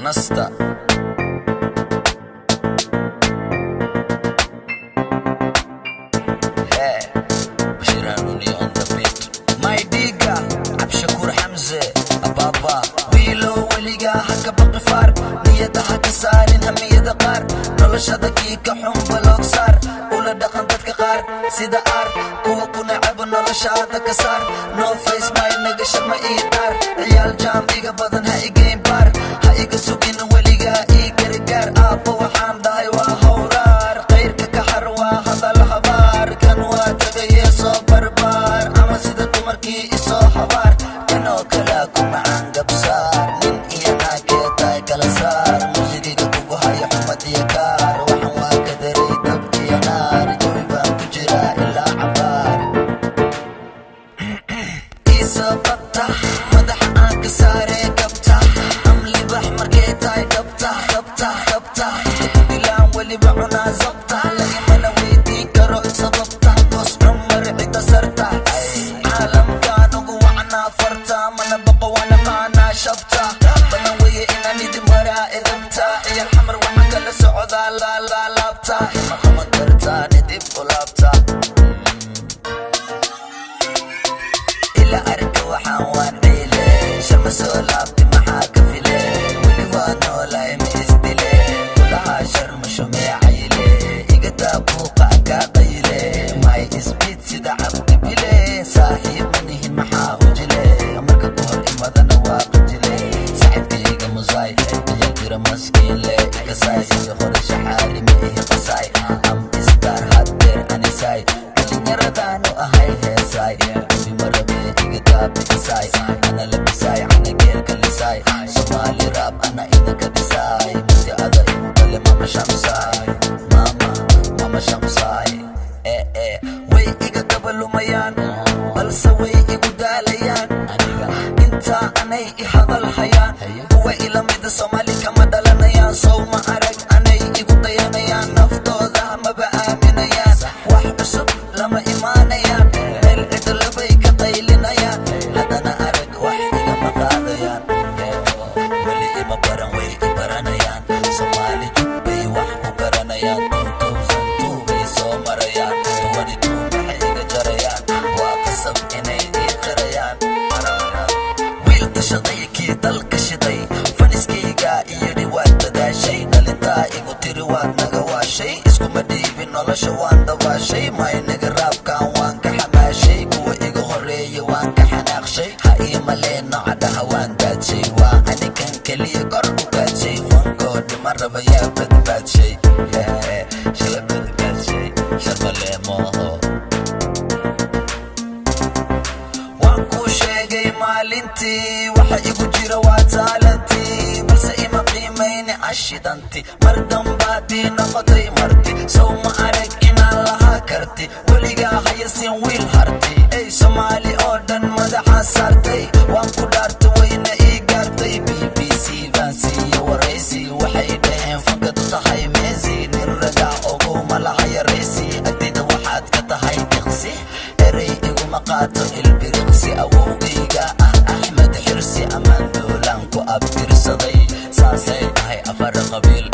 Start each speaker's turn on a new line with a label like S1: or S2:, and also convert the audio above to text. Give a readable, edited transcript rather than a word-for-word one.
S1: Nasta. Hey, Bashirani on the beat. My diga, Abshakur Hamza, Ababa. Wilo waliga haka baqfar. Niyada haka saarin hamiyada qaar. Nolosha daqiiqa xun balog saar. Ula dhaqan dadka qaar sida aar. Kuwa ku nacab noloshaada ka saar. No face my naga shama ii daar. Ciyaal jaam iga badan ha igayn baar. Ha iga sugin waliga ii gargaar. Aabba waxaan dhahay waa howraar. Qayrka ka har waa hadal habaar. Kan waa tagaye soo barbaar. Ama sida dumarkii isoo habaar. Kanoo kala ku macaan gabsaar. Nin iyo naageeday kala saar. Musigiga kugu haya xumad iyo kaar. Waxaan waa ka daray dab iyo naar. Jawi baan ku jiraa ilaa cabaar. Isoo qabtax madaxa aan ka saaree gabtax. Amlibax markay tahay gabtax gabtax gabtax. Dilaan weliba cunaa zabtax. Lagimana weydiin karo sababtax. Boos cumar cida sartax. Caalamkaan ugu wacnaa farta. Mana baqo waana maanaa shabta. Balan weye inaan idin maraa idabta. Ciyal xamar waxaan kala socdaa laalaabta. Ima qaban kartaan idib u laabta. Ila arka waxaan waan ciile. Shama soo laabti maxaa ka file. Weli waa noolahay ma isdile. Kulahaa sharma shumee cayile. Iga daa buuqa kaa qayle. May isbid sida cabdi bile. Saaxiib manihin maxaa hujile. Marka ku hor imadana waa qajile. Saaxiibkayga musaay iyo jira maskiinle. Iga saay iyo qorasha xaarimi iyo qasaay. Am isdaar haddeer anisaay. Dhalinyaradaanu ahay heesaay. Ana labisay ana geelka lisay. Somali rap ana idinka dhisay. Mudi ada igu dhale mama shamsay. Mama shamsay. Way iga gabalumayaan. Balse way igu daalayaan. Intaa anay i hadal hayaan. Kuwa ila mida Somali kama dhalanayaan. Sow ma arag anay igu dayanayaan. Naftooda maba aaminayaan. Wax cusub lama imaanayaan. Meel cidla bay ka qaylinayaan. Haddana arag wax igama qaadayaan. Weli ima baran way i baranayaan. Soomaali jug bay wax ku baranayaan. 2002 bay soo marayaan. 22 maxay iga jarayaan. Waa qasab inay ii qirayaan. Wiil tashaday kii dalka shiday. Faniskayga iyo dhiwaad dadaashay. Dhalintaa igu tiri waad naga waashay. Iskuma dhiibin nolosha waan dabaashay. Maynaga raabkaan waan ka xamaashay. Kuwa iga horeeya waan ka xanaaqshay. Ha ii maleeno cadhaha waan daadshay. Waa anigan keliya kor u gaadshay. Fankoodhi ma rabayaa badbaadshay. Shala badbaadshay sharmalee mooho. Waan kuu sheegay maalintii. Waxa igu jira waa taalantii. Balse ima qiimayni cashidanti. Mar dambaadii noqotay marti. Sow ma arag inaan lahaa karti. Weligaa hayasin wiil harti. Ey Soomaali oo dhan madaxaa saartay. Waan ku dhaarta wayna ii gaartay. BBC baan siiye waraysi. Waxay dhaheen fakad tahay meesi. Nin ragaa ogow malaha yaraysi. Agtayda waxaad ka tahay diqsi. Erey iguma qaato ilbiriqsi. Awowgayga ah Axmed Xirsi. Amaan doolaan ku abtirsaday. Saasay tahay afar qabiil.